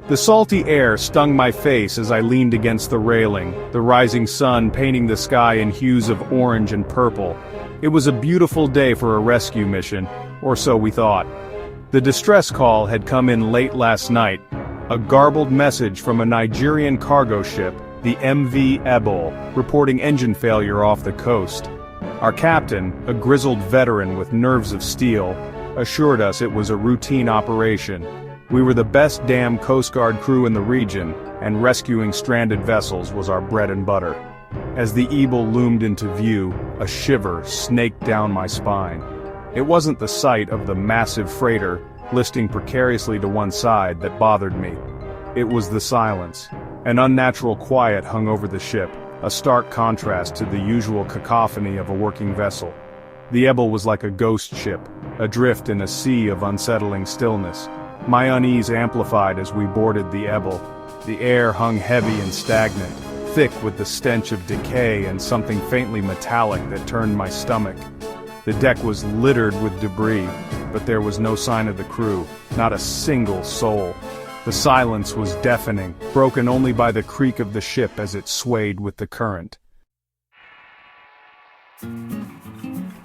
The salty air stung my face as I leaned against the railing, the rising sun painting the sky in hues of orange and purple. It was a beautiful day for a rescue mission, or so we thought. The distress call had come in late last night, a garbled message from a Nigerian cargo ship, the MV Ebol, reporting engine failure off the coast. Our captain, a grizzled veteran with nerves of steel, assured us it was a routine operation. We were the best damn Coast Guard crew in the region, and rescuing stranded vessels was our bread and butter. As the Ebol loomed into view, a shiver snaked down my spine. It wasn't the sight of the massive freighter, listing precariously to one side, that bothered me. It was the silence. An unnatural quiet hung over the ship, a stark contrast to the usual cacophony of a working vessel. The Ebol was like a ghost ship, adrift in a sea of unsettling stillness. My unease amplified as we boarded the Ebol. The air hung heavy and stagnant, thick with the stench of decay and something faintly metallic that turned my stomach. The deck was littered with debris, but there was no sign of the crew, not a single soul. The silence was deafening, broken only by the creak of the ship as it swayed with the current.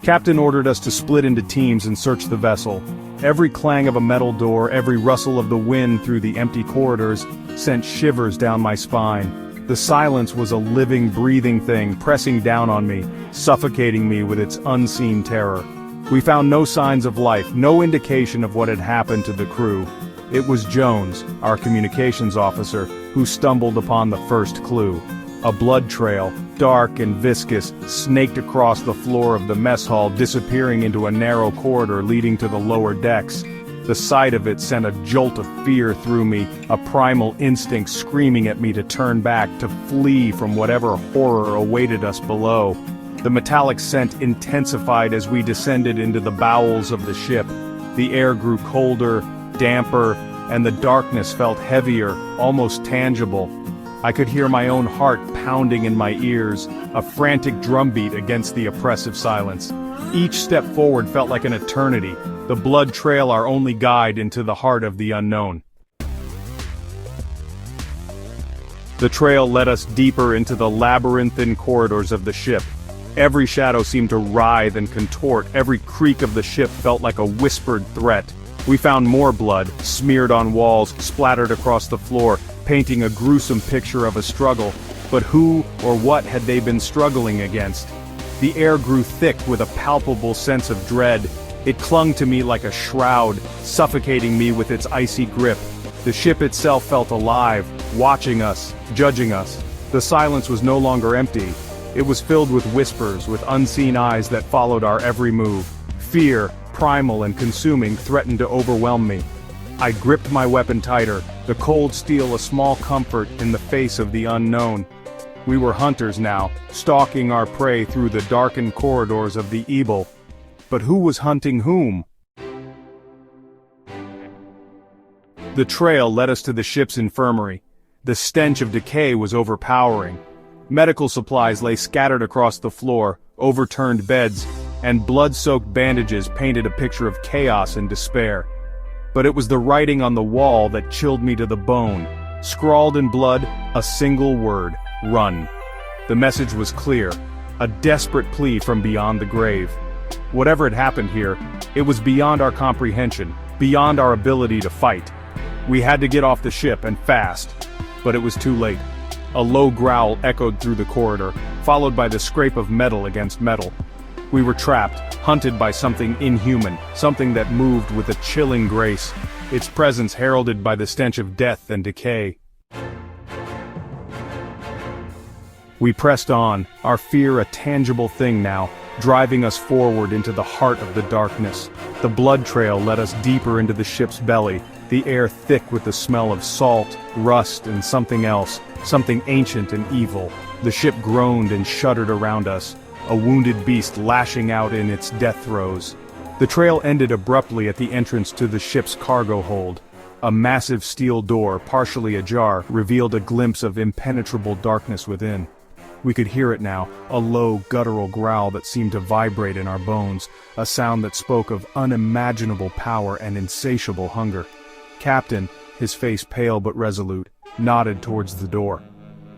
Captain ordered us to split into teams and search the vessel. Every clang of a metal door, every rustle of the wind through the empty corridors, sent shivers down my spine. The silence was a living, breathing thing, pressing down on me, suffocating me with its unseen terror. We found no signs of life, no indication of what had happened to the crew. It was Jones, our communications officer, who stumbled upon the first clue. A blood trail, dark and viscous, snaked across the floor of the mess hall, disappearing into a narrow corridor leading to the lower decks. The sight of it sent a jolt of fear through me, a primal instinct screaming at me to turn back, to flee from whatever horror awaited us below. The metallic scent intensified as we descended into the bowels of the ship. The air grew colder, damper, and the darkness felt heavier, almost tangible. I could hear my own heart pounding in my ears, a frantic drumbeat against the oppressive silence. Each step forward felt like an eternity, the blood trail our only guide into the heart of the unknown. The trail led us deeper into the labyrinthine corridors of the ship. Every shadow seemed to writhe and contort, every creak of the ship felt like a whispered threat. We found more blood, smeared on walls, splattered across the floor, painting a gruesome picture of a struggle. But who or what had they been struggling against? The air grew thick with a palpable sense of dread. It clung to me like a shroud, suffocating me with its icy grip. The ship itself felt alive, watching us, judging us. The silence was no longer empty. It was filled with whispers, with unseen eyes that followed our every move. Fear, primal and consuming, threatened to overwhelm me. I gripped my weapon tighter, the cold steel a small comfort in the face of the unknown. We were hunters now, stalking our prey through the darkened corridors of the Ebol. But who was hunting whom? The trail led us to the ship's infirmary. The stench of decay was overpowering. Medical supplies lay scattered across the floor, overturned beds, and blood-soaked bandages painted a picture of chaos and despair. But it was the writing on the wall that chilled me to the bone. Scrawled in blood, a single word: run. The message was clear, a desperate plea from beyond the grave. Whatever had happened here, it was beyond our comprehension, beyond our ability to fight. We had to get off the ship, and fast. But it was too late. A low growl echoed through the corridor, followed by the scrape of metal against metal. We were trapped, hunted by something inhuman, something that moved with a chilling grace, its presence heralded by the stench of death and decay. We pressed on, our fear a tangible thing now, driving us forward into the heart of the darkness. The blood trail led us deeper into the ship's belly, the air thick with the smell of salt, rust, and something else, something ancient and evil. The ship groaned and shuddered around us, a wounded beast lashing out in its death throes. The trail ended abruptly at the entrance to the ship's cargo hold. A massive steel door, partially ajar, revealed a glimpse of impenetrable darkness within. We could hear it now, a low, guttural growl that seemed to vibrate in our bones, a sound that spoke of unimaginable power and insatiable hunger. Captain, his face pale but resolute, nodded towards the door.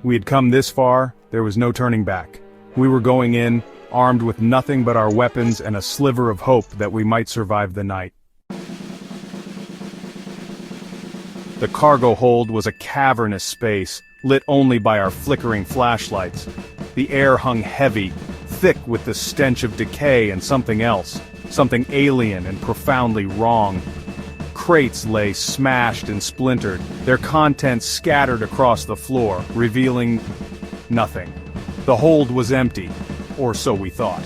We had come this far, there was no turning back. We were going in, armed with nothing but our weapons and a sliver of hope that we might survive the night. The cargo hold was a cavernous space, lit only by our flickering flashlights. The air hung heavy, thick with the stench of decay and something else, something alien and profoundly wrong. Crates lay smashed and splintered, their contents scattered across the floor, revealing nothing. The hold was empty, or so we thought.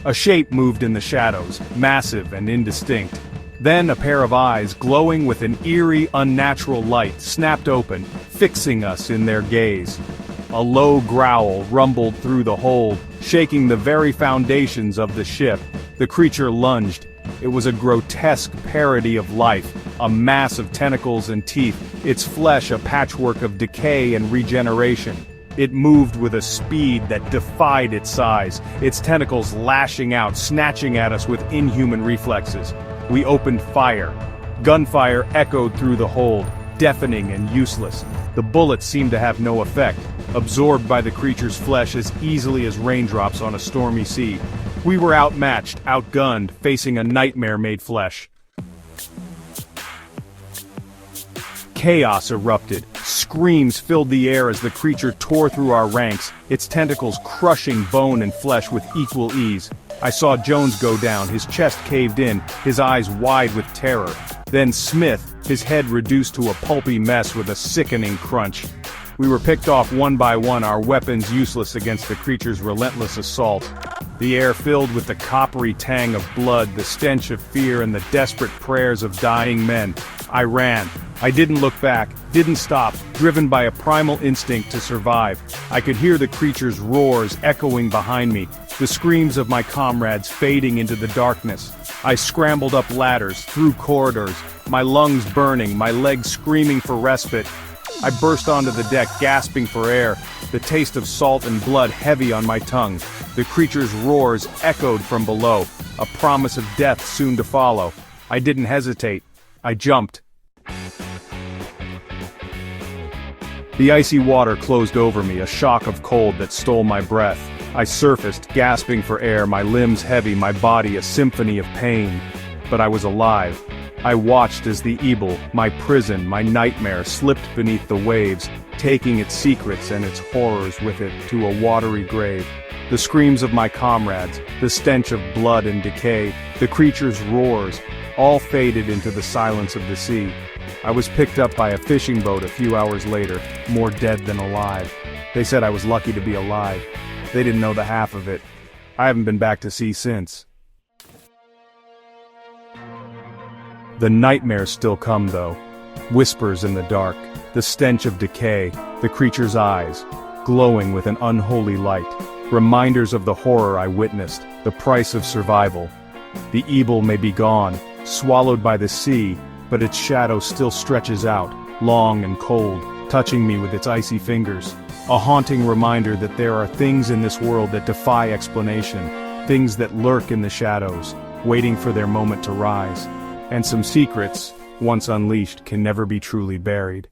A shape moved in the shadows, massive and indistinct. Then a pair of eyes, glowing with an eerie, unnatural light, snapped open, fixing us in their gaze. A low growl rumbled through the hold, shaking the very foundations of the ship. The creature lunged. It was a grotesque parody of life, a mass of tentacles and teeth, its flesh a patchwork of decay and regeneration. It moved with a speed that defied its size, its tentacles lashing out, snatching at us with inhuman reflexes. We opened fire. Gunfire echoed through the hold, deafening and useless. The bullets seemed to have no effect, absorbed by the creature's flesh as easily as raindrops on a stormy sea. We were outmatched, outgunned, facing a nightmare made flesh. Chaos erupted. Screams filled the air as the creature tore through our ranks, its tentacles crushing bone and flesh with equal ease. I saw Jones go down, his chest caved in, his eyes wide with terror. Then Smith, his head reduced to a pulpy mess with a sickening crunch. We were picked off one by one, our weapons useless against the creature's relentless assault. The air filled with the coppery tang of blood, the stench of fear, and the desperate prayers of dying men. I ran. I didn't look back, didn't stop, driven by a primal instinct to survive. I could hear the creature's roars echoing behind me, the screams of my comrades fading into the darkness. I scrambled up ladders, through corridors, my lungs burning, my legs screaming for respite. I burst onto the deck, gasping for air, the taste of salt and blood heavy on my tongue. The creature's roars echoed from below, a promise of death soon to follow. I didn't hesitate. I jumped. The icy water closed over me, a shock of cold that stole my breath. I surfaced, gasping for air, my limbs heavy, my body a symphony of pain. But I was alive. I watched as the evil, my prison, my nightmare, slipped beneath the waves, taking its secrets and its horrors with it to a watery grave. The screams of my comrades, the stench of blood and decay, the creature's roars, all faded into the silence of the sea. I was picked up by a fishing boat a few hours later, more dead than alive. They said I was lucky to be alive. They didn't know the half of it. I haven't been back to sea since. The nightmares still come though. Whispers in the dark, the stench of decay, the creature's eyes, glowing with an unholy light. Reminders of the horror I witnessed, the price of survival. The evil may be gone, swallowed by the sea, but its shadow still stretches out, long and cold, touching me with its icy fingers. A haunting reminder that there are things in this world that defy explanation, things that lurk in the shadows, waiting for their moment to rise. And some secrets, once unleashed, can never be truly buried.